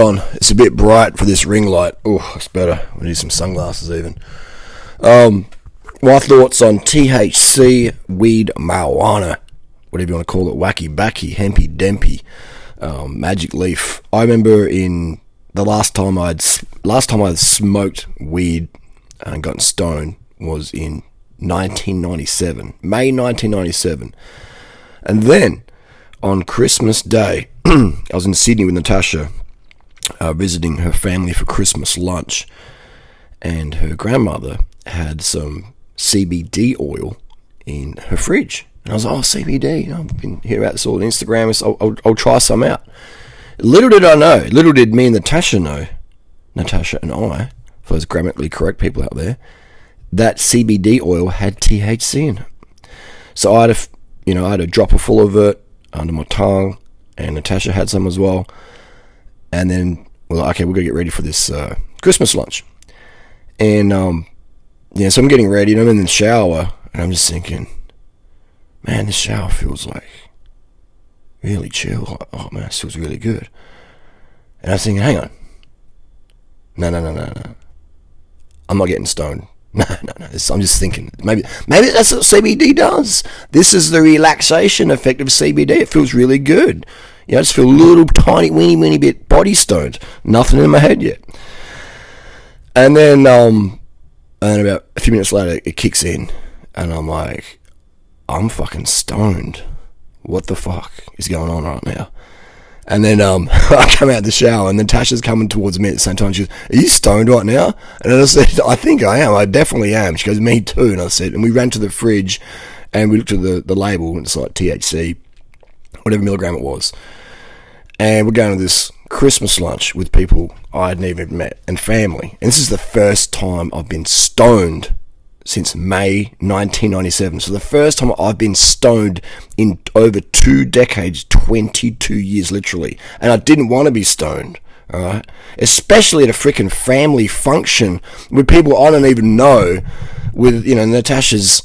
On. It's a bit bright for this ring light. Oh, it's better. We need some sunglasses even. My thoughts on THC, weed, marijuana, whatever you want to call it, wacky, backy, hempy, dempy, magic leaf. I remember in the last time I'd smoked weed and gotten stoned was in 1997, May 1997. And then on Christmas Day, I was in Sydney with Natasha, visiting her family for Christmas lunch, and her grandmother had some CBD oil in her fridge. And I was like, oh, CBD, I've been hearing about this all on Instagram, so I'll try some out. Little did me and Natasha know, Natasha and I, for those grammatically correct people out there, that CBD oil had THC in it. So I had a dropper full of it under my tongue, and Natasha had some as well. And then we're like, okay, we're going to get ready for this Christmas lunch. And, so I'm getting ready, and I'm in the shower, and I'm just thinking, man, this shower feels like really chill. Like, oh, man, this feels really good. And I was thinking, hang on. No. I'm not getting stoned. No. I'm just thinking, maybe that's what CBD does. This is the relaxation effect of CBD. It feels really good. I just feel a little tiny, weeny bit body stoned. Nothing in my head yet. And then about a few minutes later, it kicks in. And I'm like, I'm fucking stoned. What the fuck is going on right now? And then I come out of the shower, and Natasha's coming towards me at the same time. She goes, are you stoned right now? And I said, I think I am. I definitely am. She goes, me too. And I said, and we ran to the fridge, and we looked at the label, and it's like THC, whatever milligram it was. And we're going to this Christmas lunch with people I hadn't even met, and family. And this is the first time I've been stoned since May 1997. So the first time I've been stoned in over 2 decades, 22 years literally. And I didn't want to be stoned, alright? Especially at a freaking family function with people I don't even know, with, Natasha's,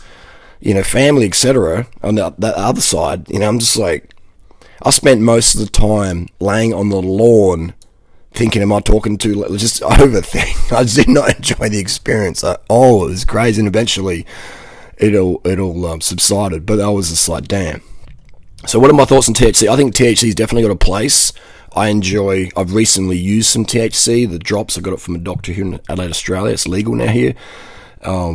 family, etc. On that other side. I'm just like, I spent most of the time laying on the lawn thinking, am I talking to, just overthink. I just did not enjoy the experience. It was crazy, and eventually it all subsided, but I was just like, damn. So what are my thoughts on THC? I think THC's definitely got a place. I've recently used some THC, the drops. I got it from a doctor here in Adelaide, Australia. It's legal now here,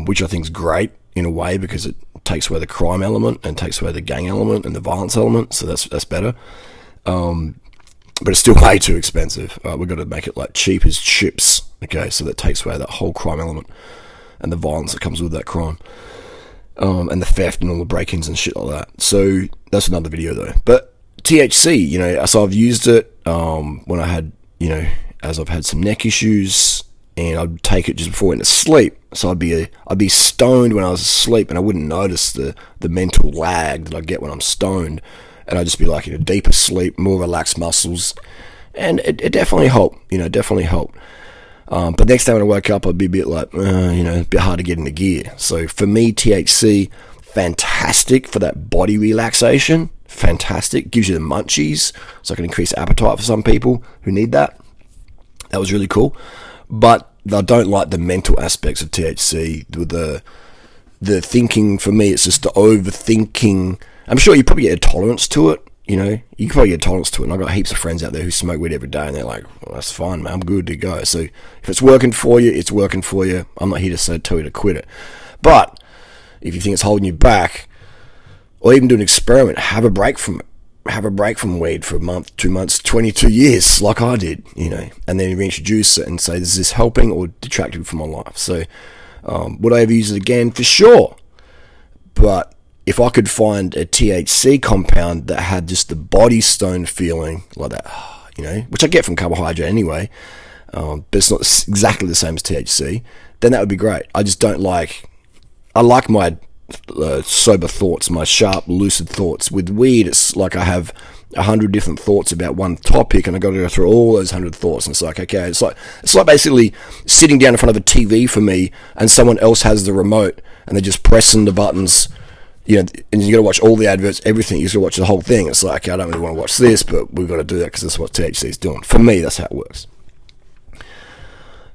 which I think is great in a way, because it takes away the crime element and takes away the gang element and the violence element, so that's better. But it's still way too expensive. We've got to make it like cheap as chips, okay? So that takes away that whole crime element and the violence that comes with that crime, and the theft and all the break-ins and shit like that. So that's another video though. But THC, so I've used it when I had, as I've had some neck issues, and I'd take it just before I went to sleep. So I'd be stoned when I was asleep, and I wouldn't notice the mental lag that I get when I'm stoned. And I'd just be like in a deeper sleep, more relaxed muscles. And it definitely helped, But next time when I woke up, I'd be a bit like, a bit hard to get into gear. So for me, THC, fantastic for that body relaxation. Fantastic. Gives you the munchies, so I can increase appetite for some people who need that. That was really cool. But I don't like the mental aspects of THC. The thinking, for me, it's just the overthinking. I'm sure you probably get a tolerance to it, you can probably get a tolerance to it, and I've got heaps of friends out there who smoke weed every day, and they're like, well, that's fine, man, I'm good to go. So if it's working for you, it's working for you. I'm not here to tell you to quit it. But if you think it's holding you back, or even do an experiment, have a break from it. Have a break from weed for a month, 2 months, 22 years, like I did, and then reintroduce it and say, is this helping or detracting from my life? So would I ever use it again? For sure. But if I could find a THC compound that had just the body stone feeling like that, which I get from carbohydrate anyway, but it's not exactly the same as THC, then that would be great. I just don't like, I like my sober thoughts, my sharp, lucid thoughts. With weed, it's like I have 100 different thoughts about one topic, and I got to go through all those 100 thoughts, and it's like, okay, it's like basically sitting down in front of a TV for me, and someone else has the remote, and they're just pressing the buttons, and you got to watch all the adverts, everything. You got to watch the whole thing. It's like, I don't really want to watch this, but we've got to do that because that's what THC is doing. For me, that's how it works.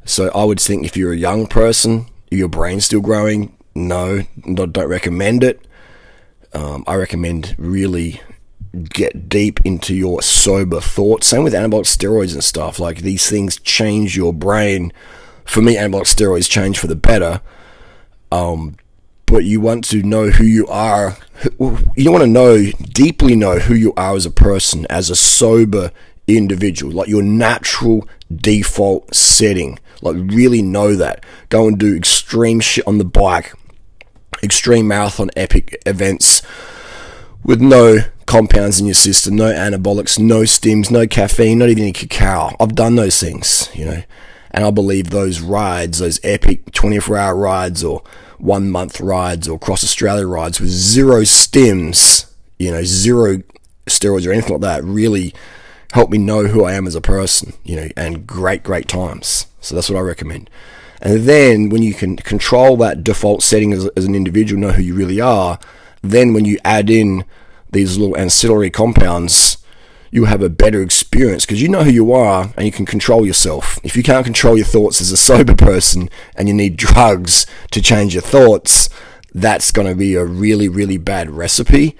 So I would think if you're a young person, your brain's still growing, don't recommend it. I recommend really get deep into your sober thoughts. Same with anabolic steroids and stuff. Like, these things change your brain. For me, anabolic steroids change for the better. But you want to know who you are. You want to deeply know who you are as a person, as a sober individual, like your natural default setting. Like, really know that. Go and do extreme shit on the bike, extreme marathon epic events with no compounds in your system, no anabolics, no stims, no caffeine, not even any cacao. I've done those things, and I believe those rides, those epic 24-hour rides or 1 month rides or cross Australia rides with zero stims, zero steroids or anything like that, really help me know who I am as a person, and great times. So that's what I recommend. And then when you can control that default setting as an individual, know who you really are, then when you add in these little ancillary compounds, you have a better experience because you know who you are and you can control yourself. If you can't control your thoughts as a sober person and you need drugs to change your thoughts, that's going to be a really, really bad recipe.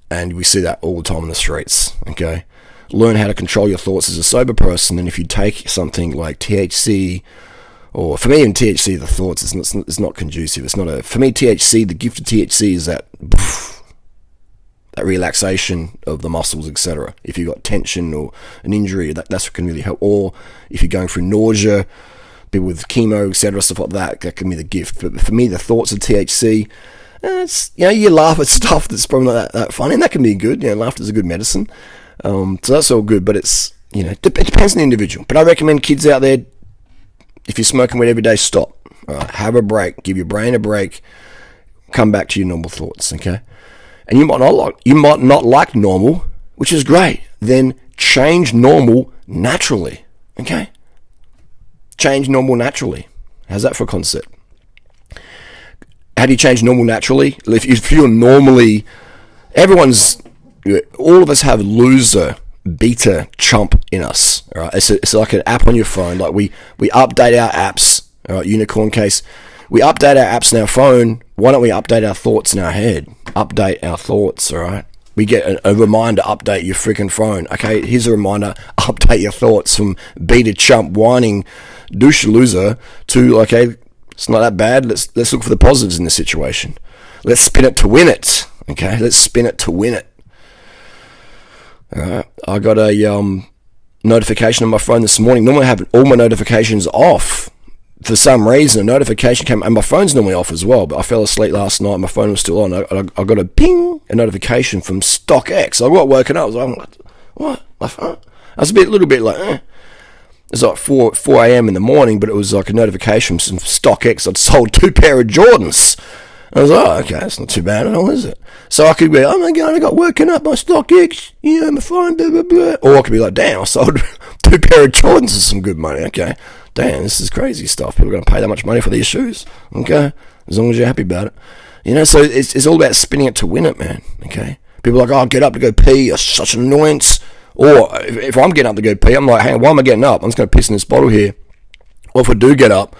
And we see that all the time in the streets, okay? Learn how to control your thoughts as a sober person, and if you take something like THC, or for me in THC, the thoughts, it's not conducive. It's not for me, THC, the gift of THC is that relaxation of the muscles, etc. If you've got tension or an injury, that's what can really help. Or if you're going through nausea, people with chemo, etc., stuff like that can be the gift. But for me, the thoughts of THC, it's, you laugh at stuff that's probably not that funny, and that can be good. Laughter's a good medicine. So that's all good, but it's, it depends on the individual. But I recommend kids out there, if you're smoking weed every day, stop. Have a break. Give your brain a break. Come back to your normal thoughts, okay? And you might not like normal, which is great. Then change normal naturally, okay? Change normal naturally. How's that for a concept? How do you change normal naturally? If you're normally, all of us have loser, beta, chump in us. All right, it's like an app on your phone. Like we update our apps. All right, unicorn case. We update our apps in our phone. Why don't we update our thoughts in our head? Update our thoughts. All right. We get a reminder. Update your freaking phone. Okay. Here's a reminder. Update your thoughts from beta, chump, whining, douche loser to okay. It's not that bad. Let's look for the positives in this situation. Let's spin it to win it. Okay. Let's spin it to win it. I got a notification on my phone this morning. Normally I have all my notifications off. For some reason, a notification came, and my phone's normally off as well, but I fell asleep last night, my phone was still on. I got a ping, a notification from StockX. I got woken up, I was like, what? My phone? I was a little bit like, It was like 4 a.m. in the morning, but it was like a notification from StockX. I'd sold 2 pair of Jordans. I was like, oh, okay, that's not too bad at all, is it? So I could be, oh my God, I got woken up by StockX, my phone, blah, blah, blah. Or I could be like, damn, I sold 2 pair of Jordans for some good money, okay. Damn, this is crazy stuff. People are going to pay that much money for these shoes, okay, as long as you're happy about it. So it's all about spinning it to win it, man, okay. People are like, oh, get up to go pee, you're such an annoyance. Or if I'm getting up to go pee, I'm like, hey, why am I getting up? I'm just going to piss in this bottle here. Or if I do get up,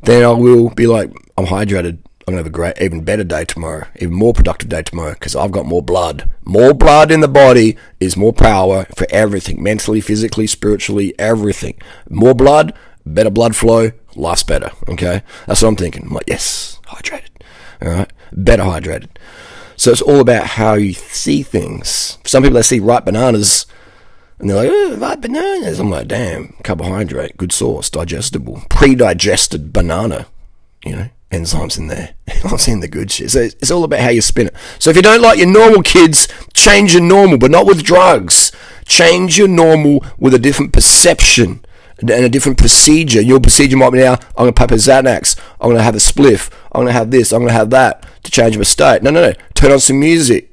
then I will be like, I'm hydrated. I'm going to have a even better day tomorrow, even more productive day tomorrow, because I've got more blood. More blood in the body is more power for everything, mentally, physically, spiritually, everything. More blood, better blood flow, life's better, okay? That's what I'm thinking. I'm like, yes, hydrated, all right? Better hydrated. So it's all about how you see things. Some people, they see ripe bananas, and they're like, oh, ripe bananas. I'm like, damn, carbohydrate, good source, digestible, pre-digested banana, enzymes in there. I'm seeing the good shit. So it's all about how you spin it. So if you don't like your normal, kids, change your normal, but not with drugs. Change your normal with a different perception and a different procedure. Your procedure might be now, I'm going to pop a Xanax, I'm going to have a spliff, I'm going to have this, I'm going to have that to change my state. No. Turn on some music.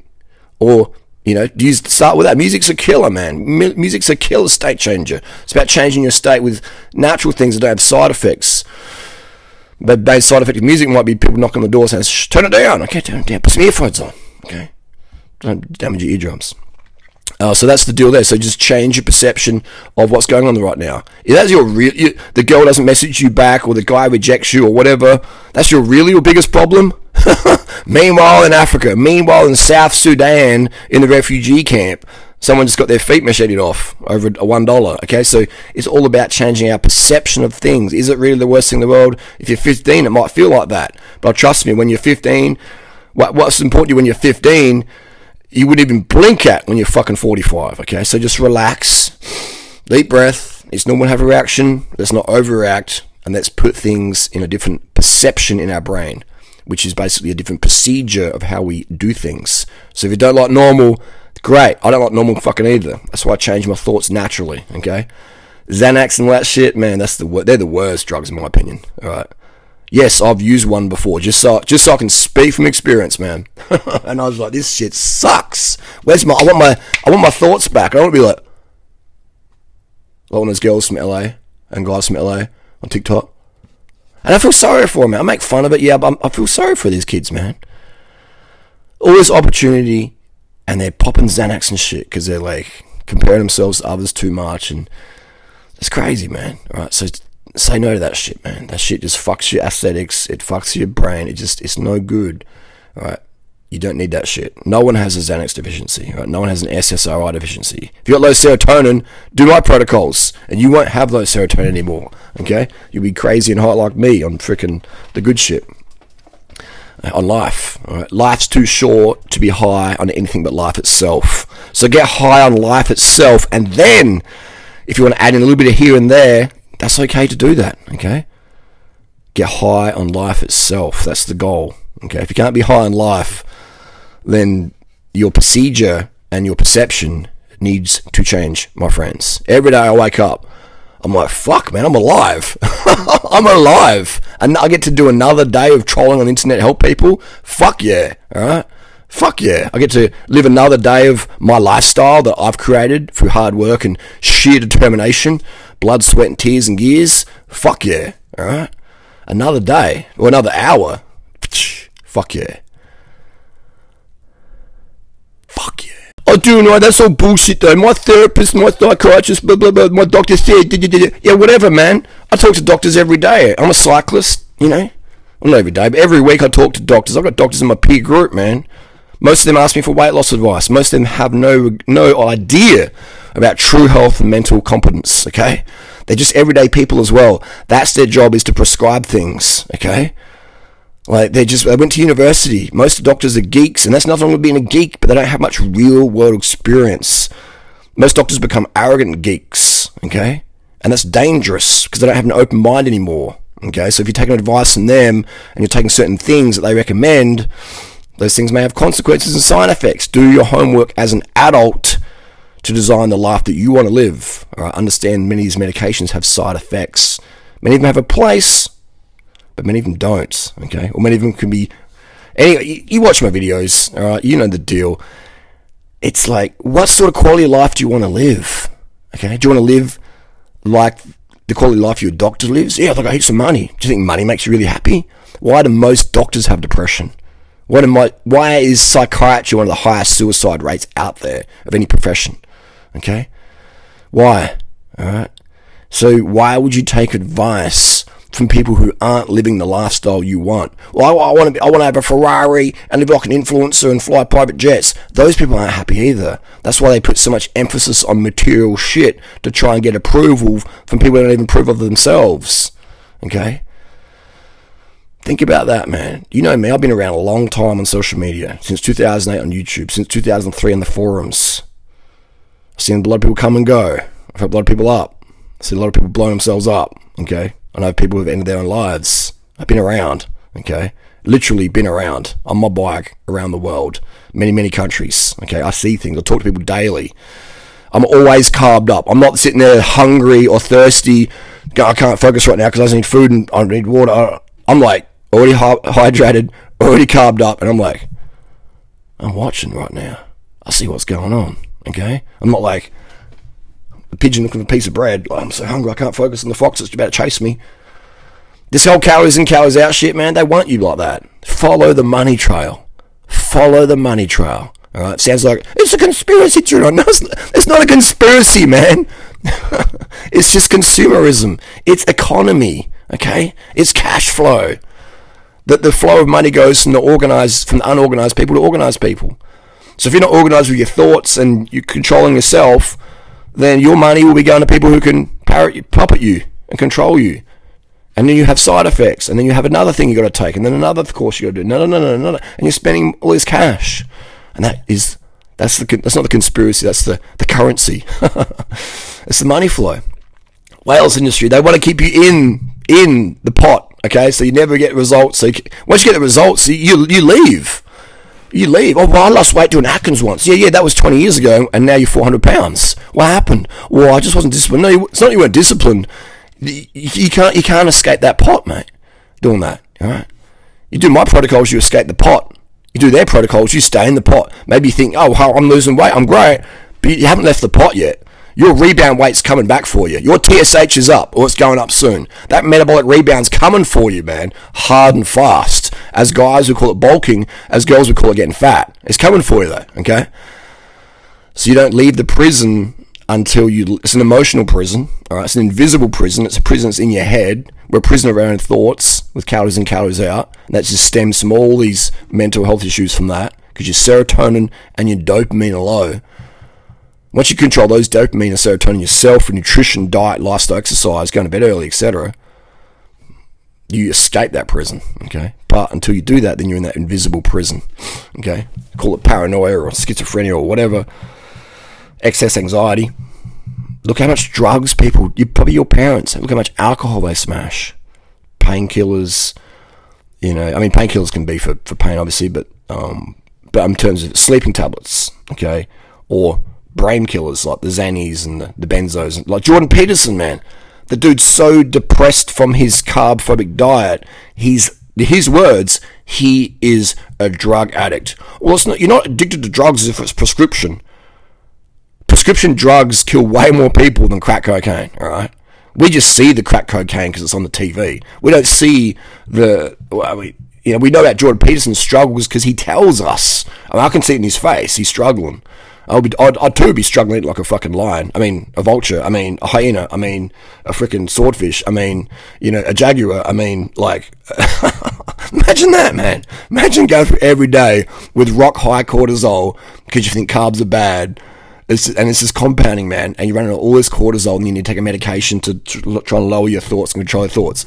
Or, start with that. Music's a killer, man. Music's a killer state changer. It's about changing your state with natural things that don't have side effects. But bad side effect of music might be people knocking on the door saying, shh, turn it down. Okay, turn it down. Put some earphones on. Okay. Don't damage your eardrums. So that's the deal there. So just change your perception of what's going on right now. If that's the girl doesn't message you back, or the guy rejects you, or whatever, that's your biggest problem. Meanwhile in Africa, meanwhile in South Sudan, in the refugee camp, someone just got their feet macheted off over $1. Okay, so it's all about changing our perception of things. Is it really the worst thing in the world? If you're 15, it might feel like that. But trust me, when you're 15, what's important to you when you're 15, you wouldn't even blink at when you're fucking 45. Okay, so just relax, deep breath. It's normal to have a reaction. Let's not overreact, and let's put things in a different perception in our brain, which is basically a different procedure of how we do things. So if you don't like normal, great. I don't like normal fucking either. That's why I change my thoughts naturally, okay? Xanax and all that shit, man, they're the worst drugs in my opinion, all right? Yes, I've used one before, just so I can speak from experience, man. And I was like, this shit sucks. I want my thoughts back. I don't want to be like one of those girls from LA and guys from LA on TikTok. And I feel sorry for them, man. I make fun of it, yeah, but I feel sorry for these kids, man. All this opportunity, and they're popping Xanax and shit because they're like comparing themselves to others too much, and it's crazy, man. All right, so say no to that shit, man. That shit just fucks your aesthetics. It fucks your brain. It's no good. All right, you don't need that shit. No one has a Xanax deficiency. All right? No one has an SSRI deficiency. If you got low serotonin, do my protocols, and you won't have low serotonin anymore. Okay, you'll be crazy and hot like me on freaking the good shit. On life. All right? Life's too short to be high on anything but life itself. So get high on life itself, and then if you want to add in a little bit of here and there, that's okay to do that, okay? Get high on life itself. That's the goal, okay? If you can't be high on life, then your procedure and your perception needs to change, my friends. Every day I wake up, I'm like, fuck, man, I'm alive. I'm alive. And I get to do another day of trolling on the internet, help people. Fuck yeah, all right? Fuck yeah. I get to live another day of my lifestyle that I've created through hard work and sheer determination, blood, sweat, and tears and gears. Fuck yeah, all right? Another day, or another hour. Fuck yeah. Fuck yeah. Oh, Durianrider, that's all bullshit though. My therapist, my psychiatrist, blah, blah, blah, my doctor said, yeah, whatever, man. I talk to doctors every day. I'm a cyclist, you know. Well, not every day, but every week I talk to doctors. I've got doctors in my peer group, man. Most of them ask me for weight loss advice. Most of them have no idea about true health and mental competence, okay? They're just everyday people as well. That's their job, is to prescribe things, okay? Like, they went to university. Most doctors are geeks, and that's nothing wrong with being a geek, but they don't have much real-world experience. Most doctors become arrogant geeks, okay? And that's dangerous, because they don't have an open mind anymore, okay? So if you're taking advice from them, and you're taking certain things that they recommend, those things may have consequences and side effects. Do your homework as an adult to design the life that you want to live. All right? Understand many of these medications have side effects. Many of them have a place, but many of them don't, okay? Or many of them can be... Anyway, you watch my videos, all right? You know the deal. It's like, what sort of quality of life do you want to live? Okay? Do you want to live like the quality of life your doctor lives? Yeah, like I heap some money. Do you think money makes you really happy? Why do most doctors have depression? Why is psychiatry one of the highest suicide rates out there of any profession? Okay? Why? All right? So why would you take advice from people who aren't living the lifestyle you want? Well, I want to have a Ferrari and live like an influencer and fly private jets. Those people aren't happy either. That's why they put so much emphasis on material shit to try and get approval from people who don't even approve of themselves. Okay? Think about that, man. You know me, I've been around a long time on social media. Since 2008 on YouTube, since 2003 on the forums. I've seen a lot of people come and go. I've helped a lot of people up. I've seen a lot of people blow themselves up, okay? I know people who have ended their own lives. I've been around, okay? Literally been around on my bike around the world. Many, many countries, okay? I see things. I talk to people daily. I'm always carved up. I'm not sitting there hungry or thirsty. I can't focus right now because I just need food and I need water. I'm like, already hydrated, already carved up, and I'm like, I'm watching right now. I see what's going on, okay? I'm not like a pigeon looking for a piece of bread. Oh, I'm so hungry, I can't focus on the fox that's about to chase me. This whole calories in, calories out shit, man, they want you like that. Follow the money trail. Follow the money trail. All right, sounds like it's a conspiracy theory. No, it's not a conspiracy, man. It's just consumerism. It's economy. Okay, it's cash flow. That the flow of money goes from the unorganized people to organized people. So if you're not organized with your thoughts and you're controlling yourself, then your money will be going to people who can puppet you and control you. And then you have side effects, and then you have another thing you got to take, and then another course you got to do, no, and you're spending all this cash, and that's not the conspiracy, that's the currency. It's the money flow. Whales industry, they want to keep you in the pot, okay? So you never get results. So once you get the results, you leave. You leave. Oh, well, I lost weight doing Atkins once. Yeah, that was 20 years ago, and now you're 400 pounds. What happened? Well, I just wasn't disciplined. No, it's not you weren't disciplined. You can't escape that pot, mate, doing that, all right? You do my protocols, you escape the pot. You do their protocols, you stay in the pot. Maybe you think, oh, I'm losing weight, I'm great, but you haven't left the pot yet. Your rebound weight's coming back for you. Your TSH is up, or it's going up soon. That metabolic rebound's coming for you, man, hard and fast. As guys, we call it bulking. As girls, we call it getting fat. It's coming for you, though, okay? So you don't leave the prison until it's an emotional prison, all right? It's an invisible prison. It's a prison that's in your head. We're a prisoner of our own thoughts with calories in, calories out. And that just stems from all these mental health issues from that, because your serotonin and your dopamine are low. Once you control those dopamine and serotonin yourself with nutrition, diet, lifestyle, exercise, going to bed early, etc., you escape that prison, okay? But until you do that, then you're in that invisible prison, okay? Call it paranoia or schizophrenia or whatever. Excess anxiety. Look how much drugs probably your parents, look how much alcohol they smash. Painkillers, painkillers can be for pain, obviously, but in terms of sleeping tablets, okay, or brain killers like the Xannies and the benzos, like Jordan Peterson, man. The dude's so depressed from his carb-phobic diet, his words, he is a drug addict. Well, it's not. You're not addicted to drugs if it's prescription. Prescription drugs kill way more people than crack cocaine, all right? We just see the crack cocaine because it's on the TV. We don't see we know about Jordan Peterson's struggles because he tells us. I can see it in his face. He's struggling. I'd too be struggling like a fucking lion. I mean, a vulture. I mean, a hyena. I mean, a freaking swordfish. I mean, a jaguar. I mean, like, imagine that, man. Imagine going through every day with rock high cortisol because you think carbs are bad. It's just compounding, man. And you're running all this cortisol and you need to take a medication to try and lower your thoughts and control your thoughts.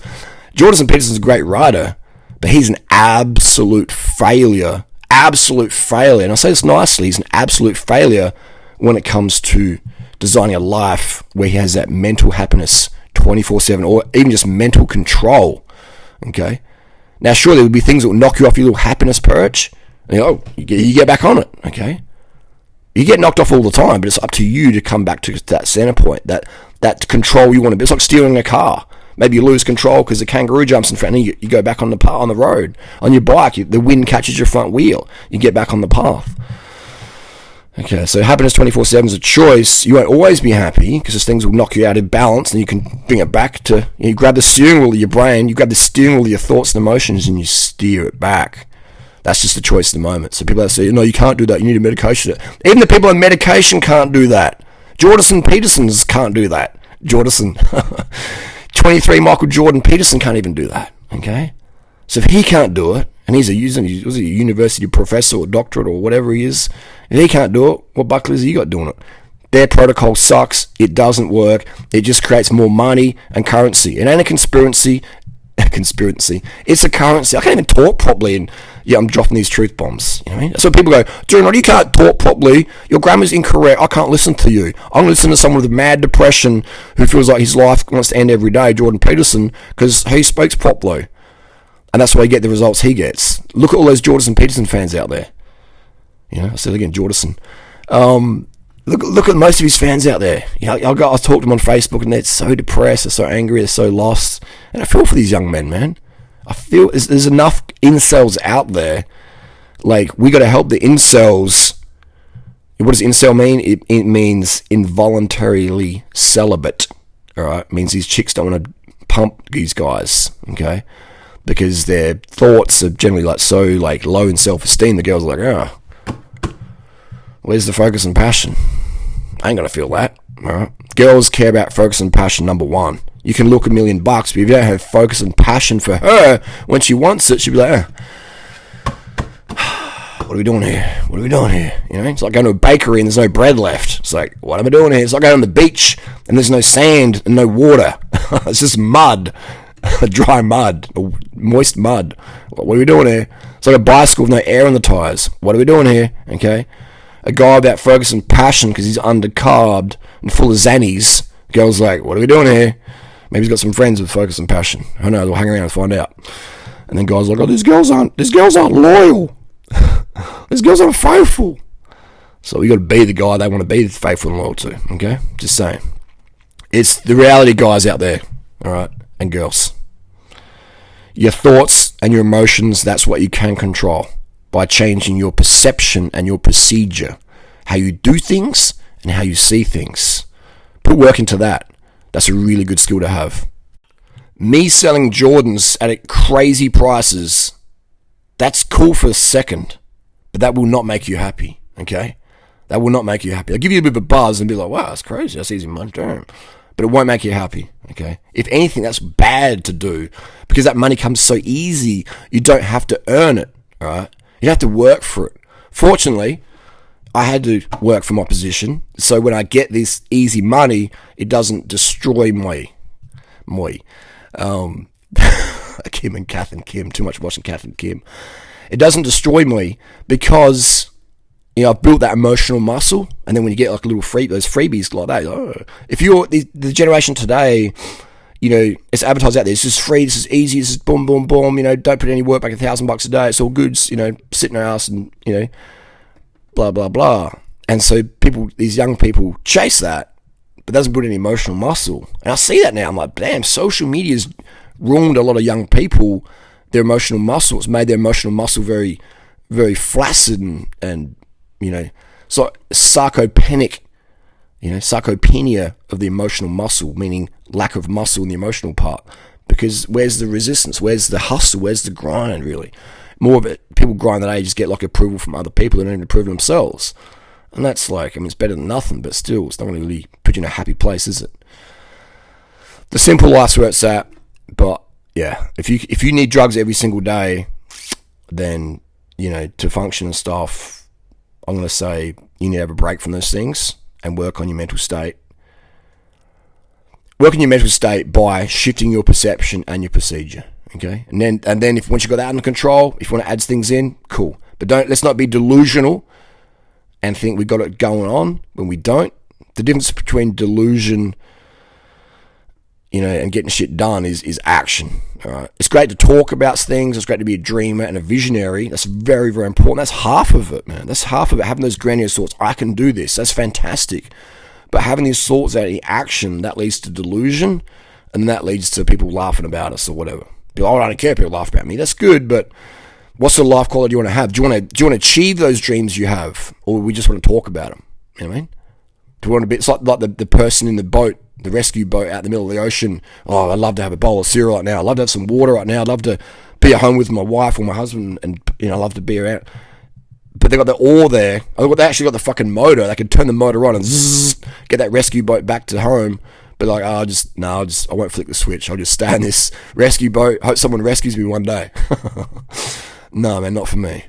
Jordan Peterson's a great rider, but he's an absolute failure. Absolute failure. And I say this nicely, he's an absolute failure when it comes to designing a life where he has that mental happiness 24/7 or even just mental control. Okay? Now, sure, there will be things that will knock you off your little happiness perch. And you get back on it. Okay? You get knocked off all the time, but it's up to you to come back to that center point, that control you want to be. It's like steering a car. Maybe you lose control because the kangaroo jumps in front and you go back on the road. On your bike, the wind catches your front wheel. You get back on the path. Okay, so happiness 24/7 is a choice. You won't always be happy because those things will knock you out of balance, and you can bring it back to, you grab the steering wheel of your brain, you grab the steering wheel of your thoughts and emotions, and you steer it back. That's just a choice at the moment. So people that say, no, you can't do that, you need a medication. Even the people on medication can't do that. Jordan Peterson's can't do that. 23 Michael Jordan Peterson can't even do that, okay? So if he can't do it, and he's a university professor or doctorate or whatever he is, if he can't do it, what buckle has he got doing it? Their protocol sucks. It doesn't work. It just creates more money and currency. It ain't a conspiracy. It's a currency. I can't even talk properly, and I'm dropping these truth bombs. You know what I mean? So people go, Durianrider, you can't talk properly. Your grammar's incorrect. I can't listen to you. I'm going to listen to someone with mad depression who feels like his life wants to end every day, Jordan Peterson, because he speaks properly. And that's why you get the results he gets. Look at all those Jordan Peterson fans out there. I said again, Jordan. Look at most of his fans out there. I talk to them on Facebook, and they're so depressed, they're so angry, they're so lost. And I feel for these young men, man. I feel there's enough incels out there. Like, we got to help the incels. What does incel mean? It means involuntarily celibate. All right, it means these chicks don't want to pump these guys. Okay, because their thoughts are generally so low in self-esteem. The girls are like, Where's the focus and passion? I ain't gonna feel that. All right. Girls care about focus and passion, number one. You can look $1 million, but if you don't have focus and passion for her, when she wants it, she'll be like, what are we doing here? What are we doing here? You know, it's like going to a bakery and there's no bread left. It's like, what am I doing here? It's like going on the beach and there's no sand and no water. It's just mud, dry mud, or moist mud. What are we doing here? It's like a bicycle with no air on the tires. What are we doing here? Okay, a guy without focus and passion because he's undercarbed and full of zannies. Girl's like, what are we doing here? Maybe he's got some friends with focus and passion. Who knows? We'll hang around and find out. And then guys like, oh, these girls aren't loyal. These girls aren't faithful. So we got to be the guy they want to be faithful and loyal to. Okay, just saying. It's the reality, guys out there. All right, and girls. Your thoughts and your emotions, that's what you can control by changing your perception and your procedure. How you do things and how you see things. Put work into that. That's a really good skill to have. Me selling Jordans at crazy prices, that's cool for a second, but that will not make you happy, okay? That will not make you happy. I'll give you a bit of a buzz and be like, wow, that's crazy. That's easy money. Damn. But it won't make you happy, okay? If anything, that's bad to do because that money comes so easy. You don't have to earn it, all right? You don't have to work for it. Fortunately, I had to work for my position, so when I get this easy money, it doesn't destroy Kim and Kath and Kim, too much watching Kath and Kim. It doesn't destroy me because, you know, I've built that emotional muscle, and then when you get like a little those freebies like that, oh, if you're the generation today, you know, it's advertised out there, this is free, this is easy, this is boom, boom, boom, you know, don't put any work back, $1,000 a day, it's all good, you know, sit in our house and, you know, blah, blah, blah. And so these young people chase that, but doesn't put any emotional muscle. And I see that now. I'm like, damn, social media's ruined a lot of young people, their emotional muscle. It's made their emotional muscle very, very flaccid and you know, so sarcopenia of the emotional muscle, meaning lack of muscle in the emotional part. Because where's the resistance? Where's the hustle? Where's the grind, really? More of it, people grind that age, just get like approval from other people and don't even approve themselves. And that's like, I mean, it's better than nothing, but still, it's not going to really put you in a happy place, is it? The simple life's where it's at, but yeah, if you need drugs every single day, then, you know, to function and stuff, I'm going to say you need to have a break from those things and work on your mental state. Work on your mental state by shifting your perception and your procedure. Okay, and then if once you got that under control, if you want to add things in, cool. But let's not be delusional and think we got it going on when we don't. The difference between delusion, you know, and getting shit done is action. All right, it's great to talk about things. It's great to be a dreamer and a visionary. That's very, very important. That's half of it, man. That's half of it. Having those grandiose thoughts, I can do this. That's fantastic. But having these thoughts out in action, that leads to delusion, and that leads to people laughing about us or whatever. People, I don't care if people laugh about me. That's good, but what sort of life quality do you want to have? Do you want to achieve those dreams you have, or we just want to talk about them? You know what I mean? Do we want to be? It's like the person in the boat, the rescue boat out in the middle of the ocean. Oh, I'd love to have a bowl of cereal right now. I'd love to have some water right now. I'd love to be at home with my wife or my husband, and you know, I'd love to be around. But they got the oar there. They actually got the fucking motor. They could turn the motor on and zzz, get that rescue boat back to home. But like, I won't flick the switch. I'll just stay in this rescue boat. Hope someone rescues me one day. No, man, not for me.